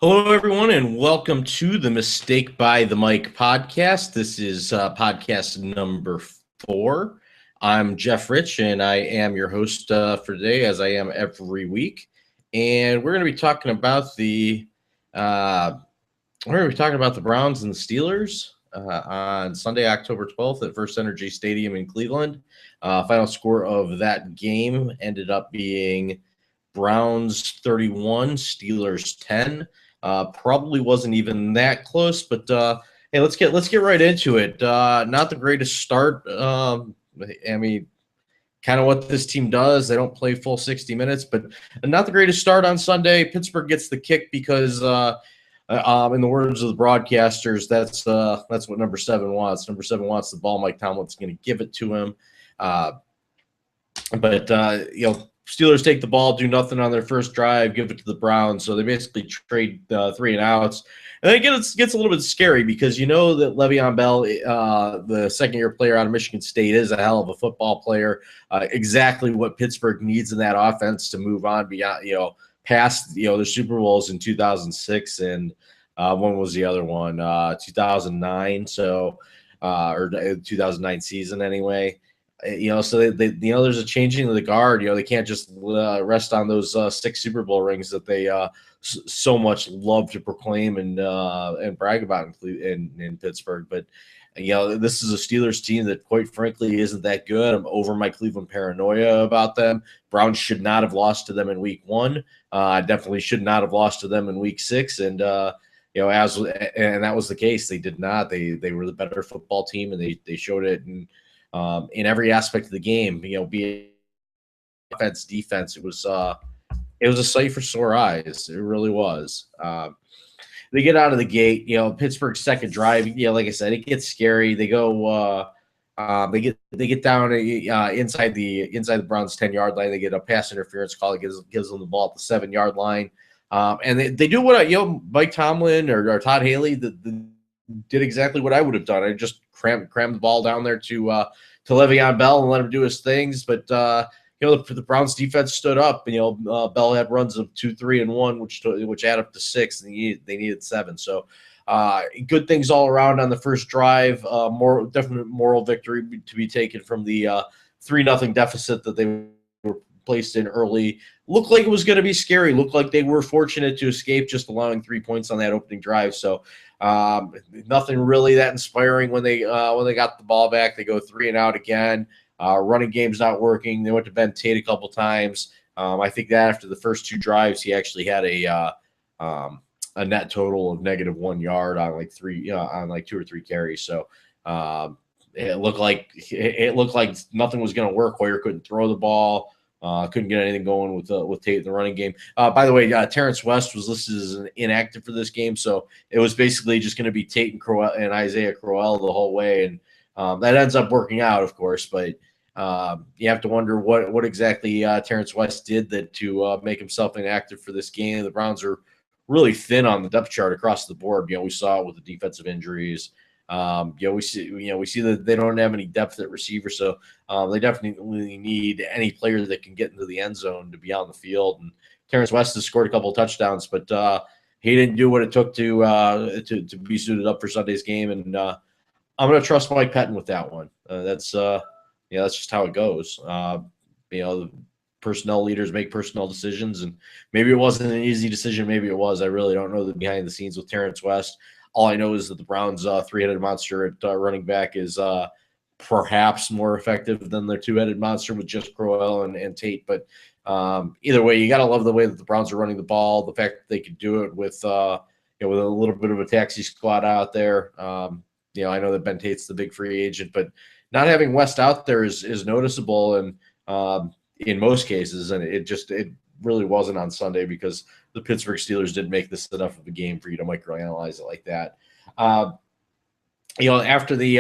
Hello, everyone, and welcome to the Mistake by the Mic podcast. This is podcast number 4. I'm Jeff Rich, and I am your host for today, as I am every week. And we're going to be talking about the Browns and the Steelers on Sunday, October 12th at First Energy Stadium in Cleveland. Final score of that game ended up being Browns 31, Steelers 10. Probably wasn't even that close, but hey, let's get right into it. Not the greatest start. I mean, kind of what this team does. They don't play full 60 minutes, but not the greatest start on Sunday. Pittsburgh gets the kick because, in the words of the broadcasters, that's what number 7 wants. Number 7 wants the ball. Mike Tomlin's going to give it to him. But Steelers take the ball, do nothing on their first drive, give it to the Browns. So they basically trade 3 and outs. And then it gets a little bit scary because you know that Le'Veon Bell, the second-year player out of Michigan State, is a hell of a football player. Exactly what Pittsburgh needs in that offense to move on beyond, past, the Super Bowls in 2006 and when was the other one? 2009. So, or 2009 season anyway. So they there's a changing of the guard. They can't just rest on those 6 Super Bowl rings that they so much love to proclaim and brag about in Pittsburgh. But this is a Steelers team that, quite frankly, isn't that good. I'm over my Cleveland paranoia about them. Browns should not have lost to them in Week 1. Definitely should not have lost to them in Week 6. And and that was the case. They did not. They were the better football team, and they showed it in every aspect of the game. Be it offense, defense, it was a sight for sore eyes. It really was. They get out of the gate. Pittsburgh's second drive. Like I said, it gets scary. They go. They get down inside the Browns 10-yard line. They get a pass interference call. It gives them the ball at the 7-yard line. And they do what Mike Tomlin or Todd Haley did exactly what I would have done. I just cram the ball down there to Le'Veon Bell and let him do his things. But the Browns defense stood up. Bell had runs of 2, 3, and 1, which add up to 6, and they needed 7. So good things all around on the first drive. Definite moral victory to be taken from the 3-0 deficit that they were placed in early. Looked like it was going to be scary. Looked like they were fortunate to escape just allowing 3 points on that opening drive. So nothing really that inspiring when they got the ball back. They go 3 and out again. Running game's not working. They went to Ben Tate a couple times. I think that after the first 2 drives, he actually had a net total of -1 yard on like 2 or 3 carries. So it looked like nothing was going to work. Hoyer couldn't throw the ball. Couldn't get anything going with Tate in the running game. By the way, Terrence West was listed as an inactive for this game, so it was basically just going to be Tate and Isaiah Crowell the whole way, and that ends up working out, of course. But you have to wonder what exactly Terrence West did to make himself inactive for this game. The Browns are really thin on the depth chart across the board. We saw it with the defensive injuries. We see that they don't have any depth at receiver, so they definitely need any player that can get into the end zone to be on the field. And Terrence West has scored a couple of touchdowns, but he didn't do what it took to be suited up for Sunday's game. And I'm going to trust Mike Pettin with that one. That's just how it goes. Personnel leaders make personnel decisions, and maybe it wasn't an easy decision. Maybe it was. I really don't know the behind the scenes with Terrence West. All I know is that the Browns' 3-headed monster at running back is perhaps more effective than their 2-headed monster with just Crowell and Tate. But either way, you got to love the way that the Browns are running the ball. The fact that they could do it with a little bit of a taxi squad out there. I know that Ben Tate's the big free agent, but not having West out there is noticeable, and in most cases, and it really wasn't on Sunday because the Pittsburgh Steelers didn't make this enough of a game for you to microanalyze it like that. After the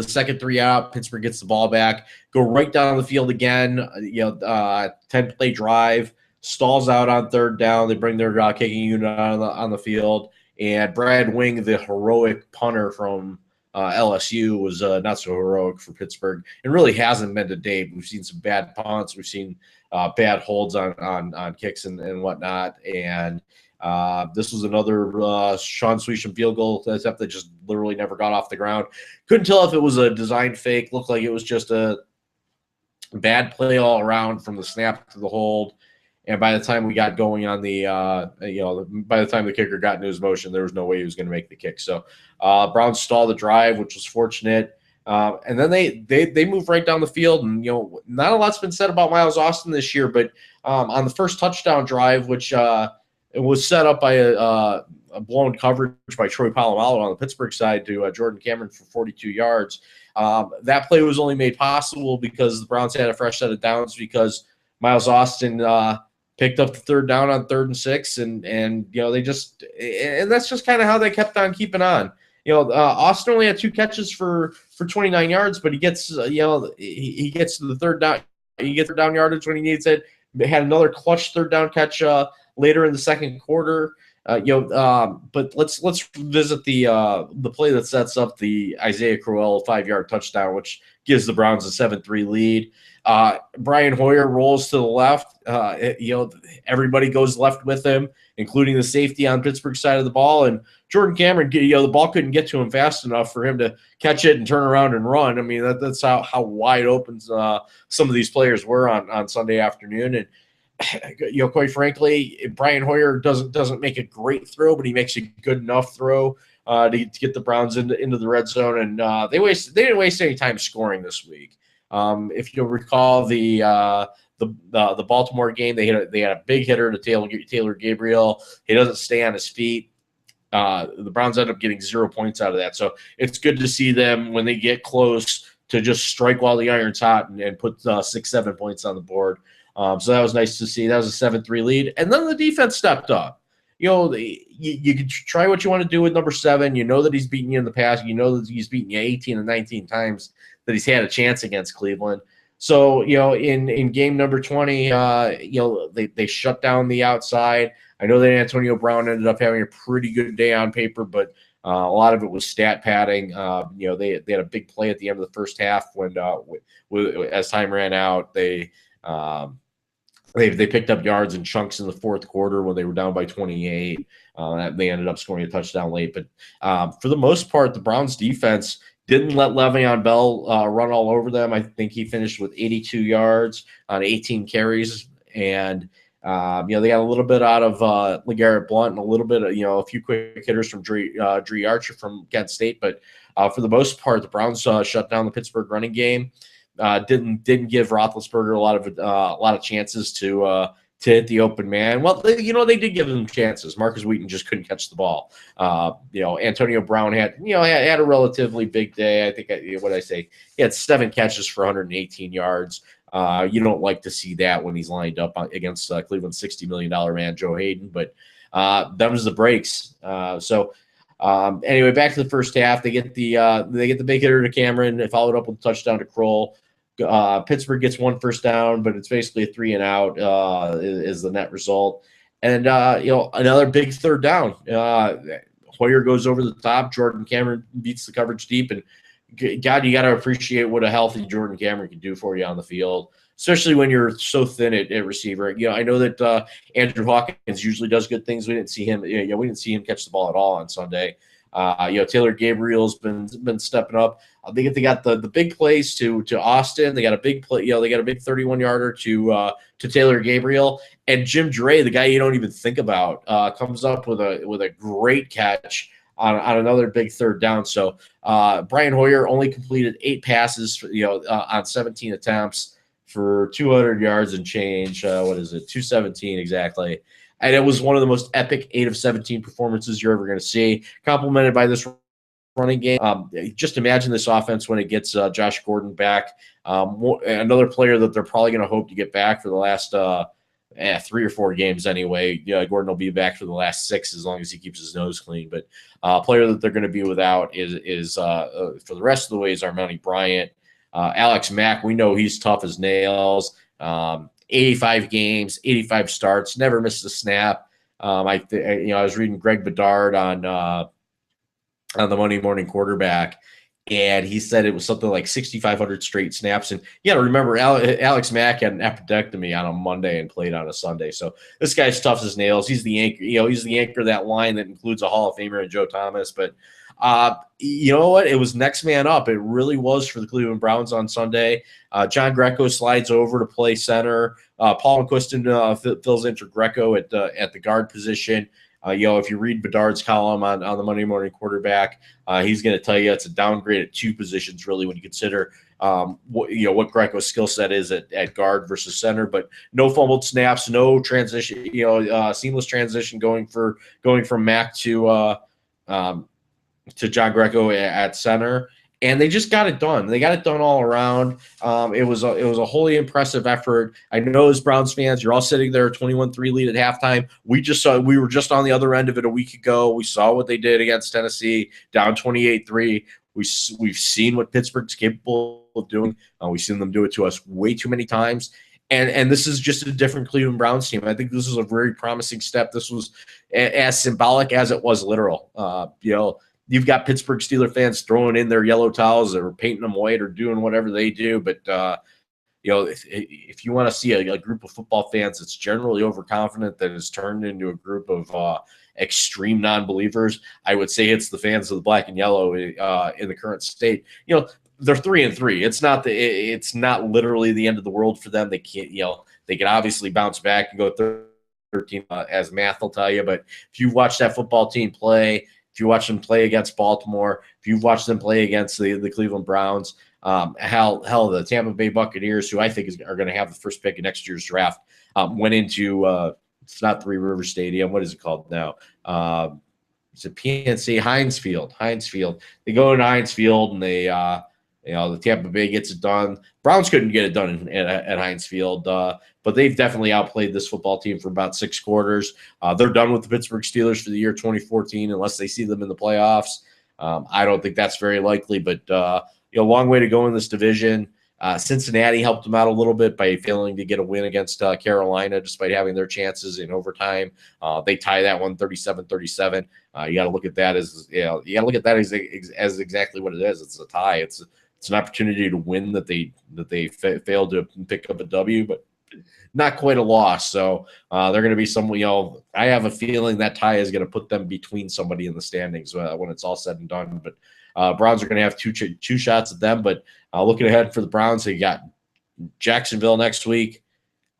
second 3 out, Pittsburgh gets the ball back, go right down the field again. 10-play drive, stalls out on 3rd down. They bring their kicking unit on the field, and Brad Wing, the heroic punter from LSU was not so heroic for Pittsburgh, and really hasn't been to date. We've seen some bad punts, we've seen bad holds on kicks and whatnot, and this was another Sean Swisham field goal attempt that just literally never got off the ground. Couldn't tell if it was a design fake. Looked like it was just a bad play all around from the snap to the hold. And by the time we got going on the, by the time the kicker got into his motion, there was no way he was going to make the kick. So Browns stalled the drive, which was fortunate. And then they moved right down the field. And, not a lot's been said about Miles Austin this year, but on the first touchdown drive, which it was set up by a blown coverage by Troy Polamalu on the Pittsburgh side to Jordan Cameron for 42 yards. That play was only made possible because the Browns had a fresh set of downs because Miles Austin picked up the third down on 3rd and 6, and they just, and that's just kind of how they kept on keeping on. Austin only had 2 catches for 29 yards, but he gets he gets to the third down. He gets third down yardage when he needs it. They had another clutch third down catch later in the second quarter. But let's visit the play that sets up the Isaiah Crowell 5-yard touchdown, which gives the Browns a 7-3 lead. Brian Hoyer rolls to the left. Everybody goes left with him, including the safety on Pittsburgh's side of the ball. And Jordan Cameron, the ball couldn't get to him fast enough for him to catch it and turn around and run. I mean, that's how wide open some of these players were on Sunday afternoon. And quite frankly, Brian Hoyer doesn't make a great throw, but he makes a good enough throw to get the Browns into the red zone. And they didn't waste any time scoring this week. If you'll recall the Baltimore game, they had a big hitter to Taylor Gabriel. He doesn't stay on his feet. The Browns end up getting 0 points out of that. So it's good to see them when they get close to just strike while the iron's hot and put 6-7 points on the board. So that was nice to see. That was a 7-3 lead. And then the defense stepped up. You can try what you want to do with number 7. You know that he's beaten you in the past. You know that he's beaten you 18 and 19 times that he's had a chance against Cleveland. So, in game number 20, they shut down the outside. I know that Antonio Brown ended up having a pretty good day on paper, but a lot of it was stat padding. They had a big play at the end of the first half when as time ran out, they picked up yards in chunks in the fourth quarter when they were down by 28. They ended up scoring a touchdown late. But for the most part, the Browns defense didn't let Le'Veon Bell run all over them. I think he finished with 82 yards on 18 carries. And, they got a little bit out of LeGarrette Blount and a little bit of, a few quick hitters from Dree Archer from Kent State. But for the most part, the Browns shut down the Pittsburgh running game. Didn't give Roethlisberger a lot of chances to hit the open man. Well, they did give him chances. Marcus Wheaton just couldn't catch the ball. Antonio Brown had a relatively big day. I think he had 7 catches for 118 yards. You don't like to see that when he's lined up against Cleveland's $60 million man Joe Hayden, but that was the breaks. Anyway, back to the first half. They get the big hitter to Cameron. They followed up with a touchdown to Kroll. Pittsburgh gets 1 first down, but it's basically a 3 and out is the net result. And another big third down. Hoyer goes over the top. Jordan Cameron beats the coverage deep, and God, you got to appreciate what a healthy Jordan Cameron can do for you on the field, especially when you're so thin at receiver. I know that Andrew Hawkins usually does good things. We didn't see him. We didn't see him catch the ball at all on Sunday. Taylor Gabriel's been stepping up. They got the big plays to Austin. They got a big play. They got a big 31-yarder to Taylor Gabriel, and Jim Dre, the guy you don't even think about, comes up with a great catch on another big third down. So Brian Hoyer only completed 8 passes, on 17 attempts for 200 yards and change. 217 exactly. And it was one of the most epic 8 of 17 performances you're ever going to see, complemented by this running game. Just imagine this offense when it gets Josh Gordon back. Another player that they're probably going to hope to get back for the last 3 or 4 games anyway. Gordon will be back for the last 6 as long as he keeps his nose clean. But a player that they're going to be without is for the rest of the way is Armani Bryant. Alex Mack, we know he's tough as nails. 85 games, 85 starts, never missed a snap. I was reading Greg Bedard on the Monday Morning Quarterback, and he said it was something like 6,500 straight snaps. And you got to remember, Alex Mack had an appendectomy on a Monday and played on a Sunday. So this guy's tough as nails. He's the anchor. He's the anchor of that line that includes a Hall of Famer and Joe Thomas. But you know what? It was next man up. It really was for the Cleveland Browns on Sunday. John Greco slides over to play center. Paul McQuiston fills in for Greco at the guard position. If you read Bedard's column on the Monday Morning Quarterback, he's going to tell you it's a downgrade at two positions, really, when you consider what Greco's skill set is at guard versus center. But no fumbled snaps, no transition, seamless transition going from Mac to John Greco at center. And they just got it done. They got it done all around. It was a wholly impressive effort. I know as Browns fans, you're all sitting there 21-3 lead at halftime. We were just on the other end of it a week ago. We saw what they did against Tennessee, down 28-3. We've seen what Pittsburgh's capable of doing. We've seen them do it to us way too many times. And this is just a different Cleveland Browns team. I think this was a very promising step. This was as symbolic as it was literal. You've got Pittsburgh Steelers fans throwing in their yellow towels or painting them white or doing whatever they do. But, if you want to see a group of football fans that's generally overconfident that has turned into a group of extreme non-believers, I would say it's the fans of the black and yellow in the current state. They're 3-3. It's not literally the end of the world for them. They can't, they can obviously bounce back and go 13 as math will tell you. But if you watch that football team play, if you watch them play against Baltimore, if you've watched them play against the Cleveland Browns, the Tampa Bay Buccaneers, who I think are going to have the first pick in next year's draft, went into it's not Three River Stadium. What is it called now? It's a PNC Heinz Field. They go into Heinz Field and they the Tampa Bay gets it done. Browns couldn't get it done at Heinz Field, but they've definitely outplayed this football team for about 6 quarters. They're done with the Pittsburgh Steelers for the year 2014 unless they see them in the playoffs. I don't think that's very likely, but a long way to go in this division. Cincinnati helped them out a little bit by failing to get a win against Carolina despite having their chances in overtime. They tie that one 37-37. You got to look at that as as exactly what it is. It's a tie. It's an opportunity to win that they failed to pick up a W, but not quite a loss. So they're going to be some. I have a feeling that tie is going to put them between somebody in the standings when it's all said and done. But Browns are going to have two shots at them. But looking ahead for the Browns, they got Jacksonville next week.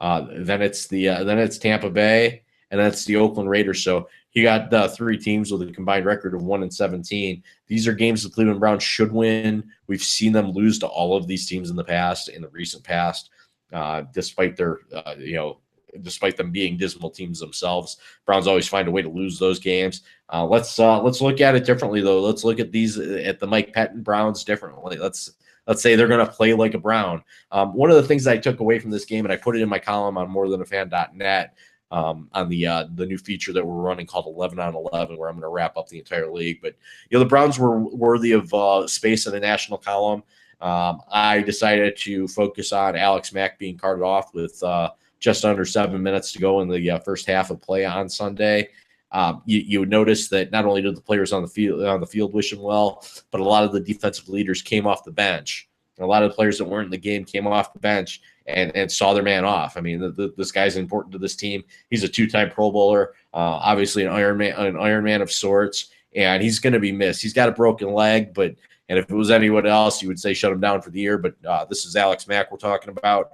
Then it's Tampa Bay, and that's the Oakland Raiders. So you got 3 teams with a combined record of 1-17. These are games the Cleveland Browns should win. We've seen them lose to all of these teams in the recent past, despite them being dismal teams themselves. Browns always find a way to lose those games. Let's look at it differently, though. Let's look at the Mike Pettin Browns differently. Let's say they're going to play like a Brown. One of the things I took away from this game, and I put it in my column on morethanafan.net, on the new feature that we're running called 11 on 11, where I'm going to wrap up the entire league. But the Browns were worthy of space in the national column. I decided to focus on Alex Mack being carted off with just under 7 minutes to go in the first half of play on Sunday. You would notice that not only did the players on the field wish him well, but a lot of the defensive leaders came off the bench. A lot of the players that weren't in the game came off the bench and saw their man off. I mean, this guy's important to this team. He's a 2-time Pro Bowler, obviously an Iron Man of sorts, and he's going to be missed. He's got a broken leg, and if it was anyone else, you would say shut him down for the year. But this is Alex Mack we're talking about.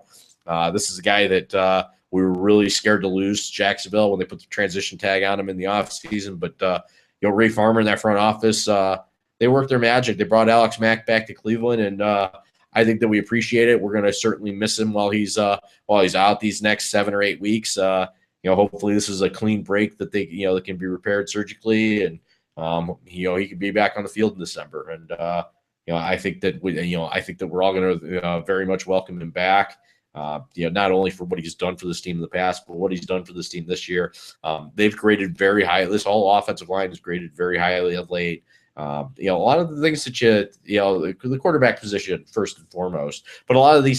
This is a guy that we were really scared to lose to Jacksonville when they put the transition tag on him in the offseason. But Ray Farmer in that front office, they worked their magic. They brought Alex Mack back to Cleveland, and I think that we appreciate it. We're going to certainly miss him while he's out these next 7 or 8 weeks. Hopefully this is a clean break that that can be repaired surgically, and he could be back on the field in December. And I think that we're all going to very much welcome him back. Not only for what he's done for this team in the past, but what he's done for this team this year. They've graded very high. This whole offensive line is graded very highly of late. A lot of the things that the quarterback position first and foremost, but a lot of the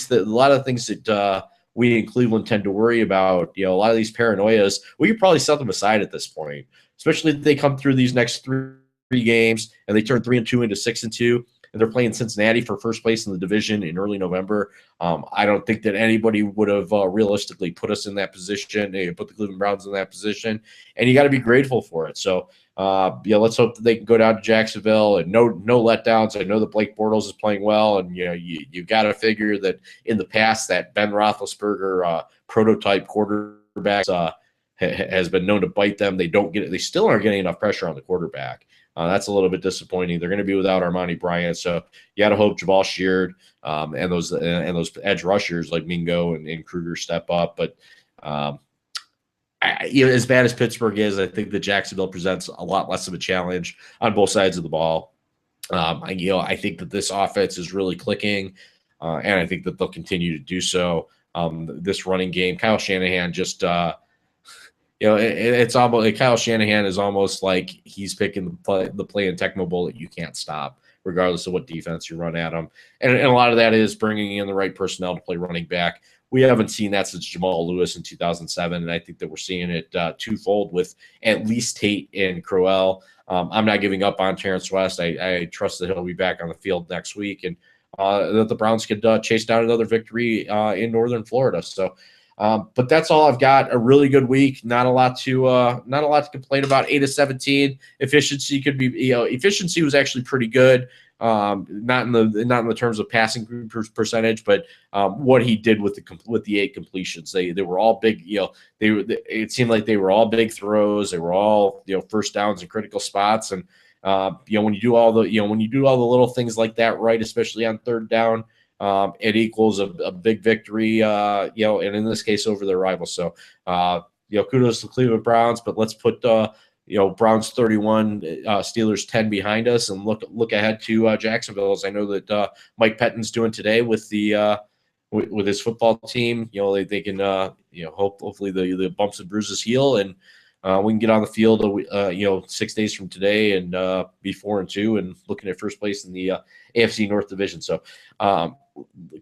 things that we in Cleveland tend to worry about, a lot of these paranoias, we could probably set them aside at this point, especially if they come through these next three games and they turn 3-2 into 6-2. And and they're playing Cincinnati for first place in the division in early November. I don't think that anybody would have realistically put us in that position, put the Cleveland Browns in that position, and you got to be grateful for it. So, let's hope that they can go down to Jacksonville and no letdowns. I know that Blake Bortles is playing well, and you got to figure that in the past that Ben Roethlisberger prototype quarterbacks has been known to bite them. They don't get it. They still aren't getting enough pressure on the quarterback. That's a little bit disappointing. They're going to be without Armani Bryant, so you got to hope Jamal Sheard and those edge rushers like Mingo and Kruger step up. But as bad as Pittsburgh is, I think that Jacksonville presents a lot less of a challenge on both sides of the ball. I think that this offense is really clicking, and I think that they'll continue to do so. This running game, Kyle Shanahan just it's almost like Kyle Shanahan is almost like he's picking the play in Tecmo Bowl that you can't stop, regardless of what defense you run at him. And a lot of that is bringing in the right personnel to play running back. We haven't seen that since Jamal Lewis in 2007, and I think that we're seeing it twofold with at least Tate and Crowell. I'm not giving up on Terrence West. I trust that he'll be back on the field next week, and that the Browns could chase down another victory in Northern Florida. So. But that's all I've got. A really good week. Not a lot to complain about. 8-17 efficiency could be. Efficiency was actually pretty good. Not in the terms of passing percentage, but what he did with the 8 completions. They were all big. It seemed like they were all big throws. They were all first downs in critical spots. And when you do all the little things like that right, especially on third down. It equals a big victory, and in this case over their rivals. So, kudos to the Cleveland Browns, but let's put, Browns 31, Steelers 10 behind us and look ahead to Jacksonville, as I know that Mike Pettine's doing today with the with his football team. They can, hopefully the bumps and bruises heal, and we can get on the field, 6 days from today and be 4-2 and looking at first place in the AFC North Division. So,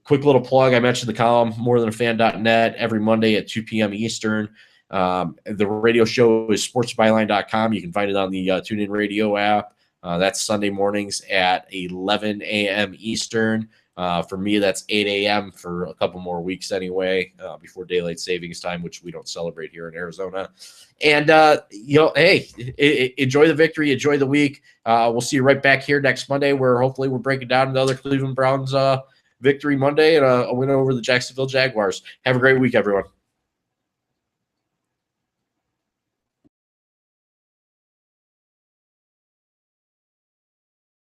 quick little plug. I mentioned the column, morethanafan.net, every Monday at 2 p.m. Eastern. The radio show is sportsbyline.com. You can find it on the TuneIn Radio app. That's Sunday mornings at 11 a.m. Eastern. For me, that's 8 a.m. for a couple more weeks anyway, before daylight savings time, which we don't celebrate here in Arizona. And, hey, enjoy the victory, enjoy the week. We'll see you right back here next Monday, where hopefully we're breaking down another Cleveland Browns victory Monday and a win over the Jacksonville Jaguars. Have a great week, everyone.